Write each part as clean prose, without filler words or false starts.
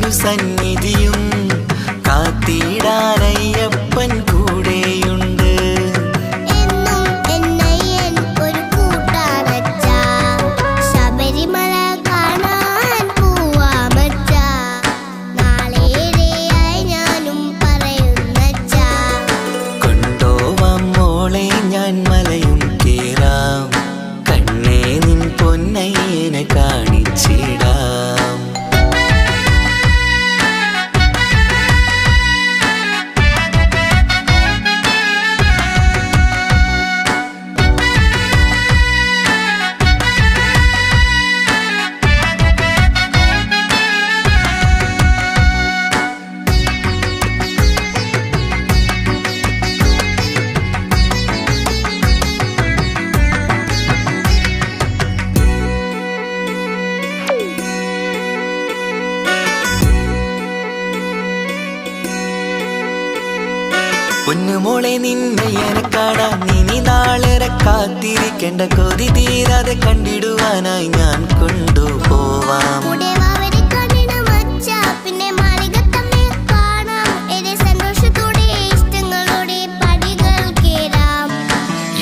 തിരുസന്നിധിയും കാത്തിടാനയ്യപ്പൻ കൂടെയുണ്ട്. കൊണ്ടോവാം മോളെ ഞാൻ മലയും കേറാം, കണ്ണേ നിൻ പൊന്നയ്യനെ കാണിച്ചിടാം. പൊന്നുമോളെ നിന്നയ്യനെ കാണാൻ ഇനി നാളേറെ കാത്തിരിക്കേണ്ട, കൊതി തീരാതെ കണ്ടിടുവാനായി ഞാൻ കൊണ്ടുപോവാം.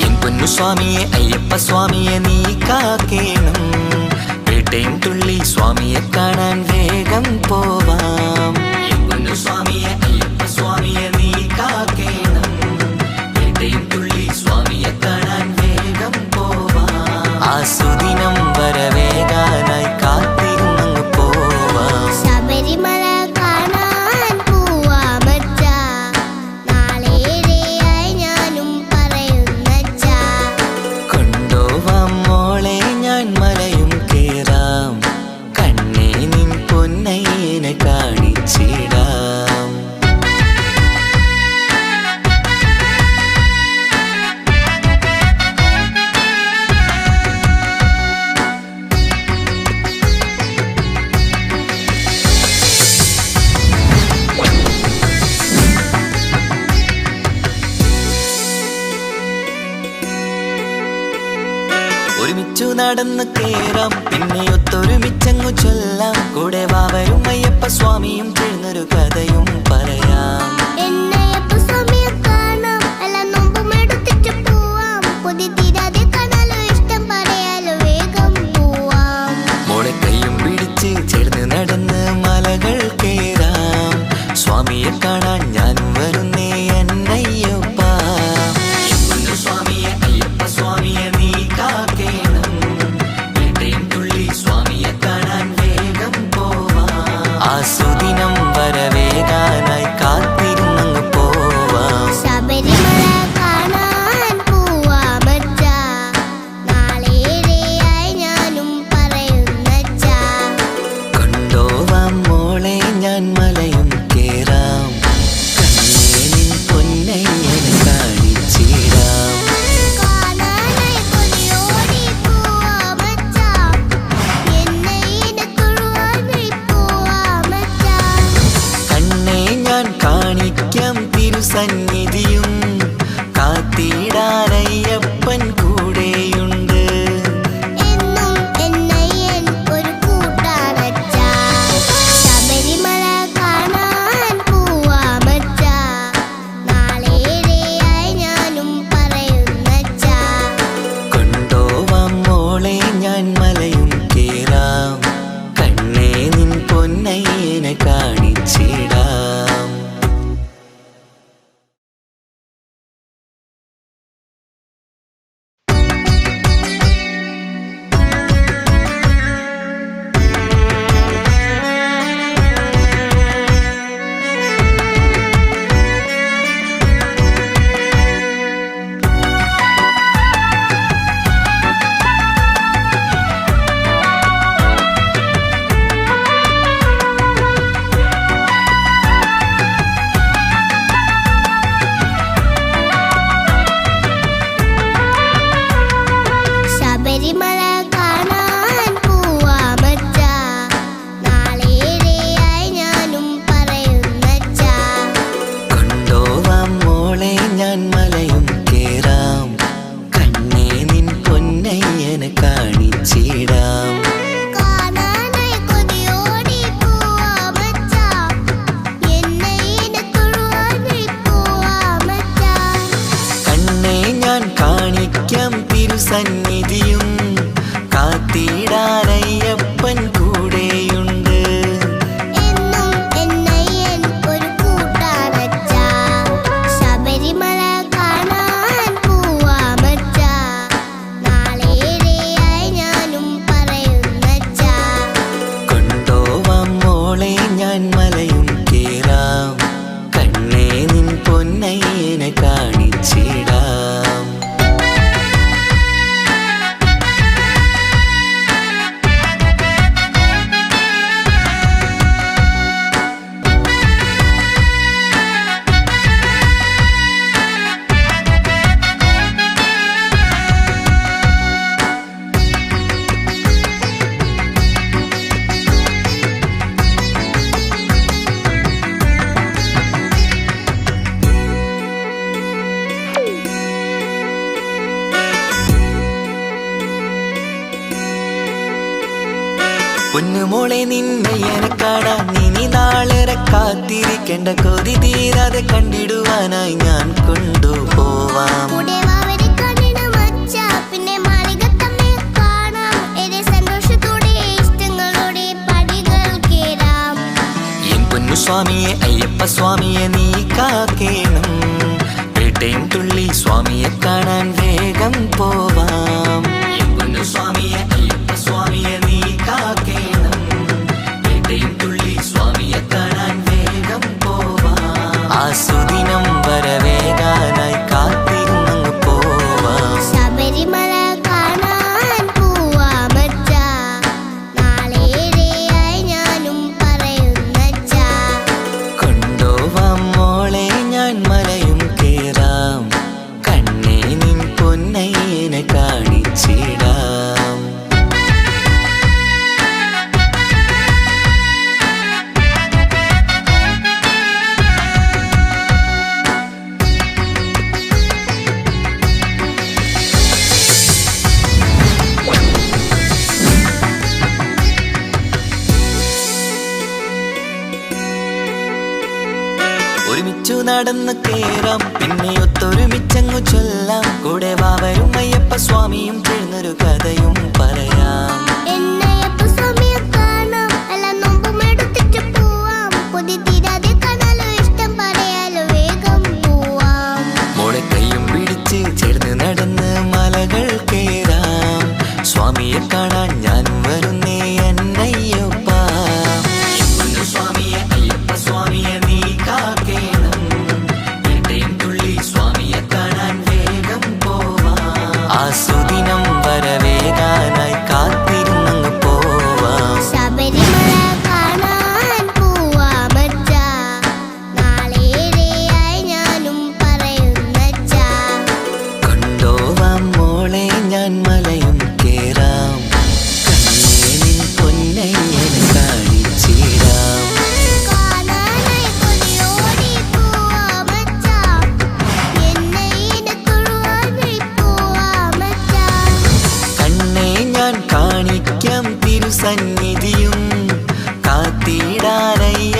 എൻ പൊന്നു സ്വാമിയെ അയ്യപ്പ സ്വാമിയെ നീ കാക്കേണം, പേട്ടയും തുള്ളി സ്വാമിയെ കാണാൻ വേഗം പോവാം. എൻ പൊന്നു സ്വാമിയെ അയ്യപ്പ സ്വാമിയെ നീ കാക്കേണം, പേട്ടയും തുള്ളി സ്വാമിയെ കാണാൻ വേഗം പോവാം. ആ സുദിനം വരവേകാനായി കാത്തിരുന്നങ്ങ് പോവാം. ശബരിമല കാണാൻ പോവാമച്ചാ, നാളേറെയായി ഞാനും പറയുന്നച്ചാ. കൊണ്ടോവാം മോളെ ഞാൻ മലയും കേറാം, കണ്ണേ നിൻ പൊന്നയ്യനെ കാണിച്ചിടാം. ഒരുമിച്ചു നടന്ന് കേറാം, പിന്നെ ഒത്തൊരുമിച്ചങ്ങു ചൊല്ലാം. കൂടെ വാവരും അയ്യപ്പ സ്വാമിയും ചേർന്നൊരു കഥയും പറയാം. മോളെ കയ്യും പിടിച്ച് ചേർന്ന് നടന്ന് മലകൾ കേറാം, സ്വാമിയെ കാണാൻ ഞാനും വരുന്നേ എന്നയ്യപ്പ. സ്വാമിയെ അയ്യപ്പ സ്വാമിയെ നീ കാക്കേണം, പേട്ടയും തുള്ളി സ്വാമിയെ കാണാൻ വേഗം പോവാം. ആ സുദിനം വരവേകാനായി കാത്തിരുന്നങ്ങ് പോവാം. ശബരിമല കാണാൻ പോവാമച്ചാ, നാളേറെയായി ഞാനും പറയുന്നച്ചാ. കൊണ്ടോവാം മോളെ ഞാൻ മലയും കേറാം, കണ്ണേ നിൻ പൊന്നയ്യനെ കാണിച്ചിടാം. കാണാനായി കൊതിയോടി പോവാമച്ചാ, എന്നയ്യനെ തൊഴുവാനായി പോവാമച്ചാ. കണ്ണേ ഞാൻ കാണിക്കാം തിരുസന്നിധിയും കാത്തിടാനയ്യപ്പൻ കൂടെയുണ്ട്. എന്നും എന്നയ്യൻ ഒരു കൂട്ടാനച്ചാ. ശബരിമല കാണാൻ പോവാമച്ചാ, നാളേറെയായി ഞാനും പറയുന്നച്ചാ. കൊണ്ടോവാം മോളെ ഞാൻ മലയും കേറാം, കണ്ണേ നിൻ പൊന്നയ്യനെ കാണിച്ചിടാം. പൊന്നുമോളെ നിന്നെ എനക്കാടാൻ ഇനി നാളേറെ കാത്തിരിക്കേണ്ട കൊതി തീരാതെ കണ്ടിടുവാനായി ഞാൻ കൊണ്ടുപോവാം. കൂടെ വാവരെ കാണണം അച്ഛാ, പിന്നെ മാളികത്തമ്മയെ കാണാം. ഏറെ സന്തോഷത്തോടെ ഇഷ്ടങ്ങളോടെ പടികൾ കേറാം. എൻ പൊന്നു സ്വാമിയെ അയ്യപ്പ സ്വാമിയെ നീ കാക്കേണം. പേട്ടയും തുള്ളി സ്വാമിയെ കാണാൻ വേഗം പോവാം. എൻ പൊന്നു സ്വാമിയെ അയ്യപ്പ സ്വാമിയെ നീ കാക്കേണം. പേട്ടയും തുള്ളി സ്വാമിയെ കാണാൻ വേഗം പോവാം. ആ സുദിനം വരവേകാനായി കാത്തിരുന്നങ്ങ് പോവാം. ശബരിമല കാണാൻ പോവാമച്ചാ, നാളേറെയായി ഞാനും പറയുന്നച്ചാ. കൊണ്ടോവാം മോളെ ഞാൻ മലയും കേറാം. കണ്ണേ നിൻ പൊന്നയ്യനെ കാണിച്ചിടാം. ഒരുമിച്ചു നടന്ന് കേറാം, പിന്നെ ഒത്തൊരുമിച്ചങ്ങു ചൊല്ലാം. കൂടെ വാവരും അയ്യപ്പ സ്വാമിയും ചേർന്നൊരു കഥയും പറയാം. എന്നയ്യപ്പ സ്വാമിയെ കാണാം, എല്ലാ നോമ്പും എടുത്തിട്ട് പോവാം. കൊതി തീരാതെ കാണാലോ, ഇഷ്ടം പറയാലോ, വേഗം പോവാം. മോളെ കൈയും പിടിച്ച് ചേർന്ന് നടന്ന് മലകൾ കേറാം. സ്വാമിയെ കാണാൻ ഞാനും വരുന്നേ എന്നയ്യപ്പ. സ്വാമിയെ അയ്യപ്പ സ്വാമിയെ നീ കാക്കേണം. പേട്ടയും തുള്ളി സ്വാമിയെ കാണാൻ വേഗം പോവാം. ആ സുദിനം വരവേകാനായി കാത്തിരുന്നങ്ങ് പോവാം. ശബരിമല കാണാൻ പോവാമച്ചാ, നാളേറെയായി ഞാനും പറയുന്നച്ചാ. കൊണ്ടോവാം മോളെ ഞാൻ മലയും കേറാം. കണ്ണേ നിൻ പൊന്നയ്യനെ കാണിച്ചിടാം. കാണാനായി കൊതിയോടി പോവാമച്ചാ, എന്നയ്യനെ തൊഴുവാനായി പോവാമച്ചാ. കണ്ണേ ഞാൻ കാണിക്കാം തിരുസന്നിധിയും കാത്തിടാനയ്യ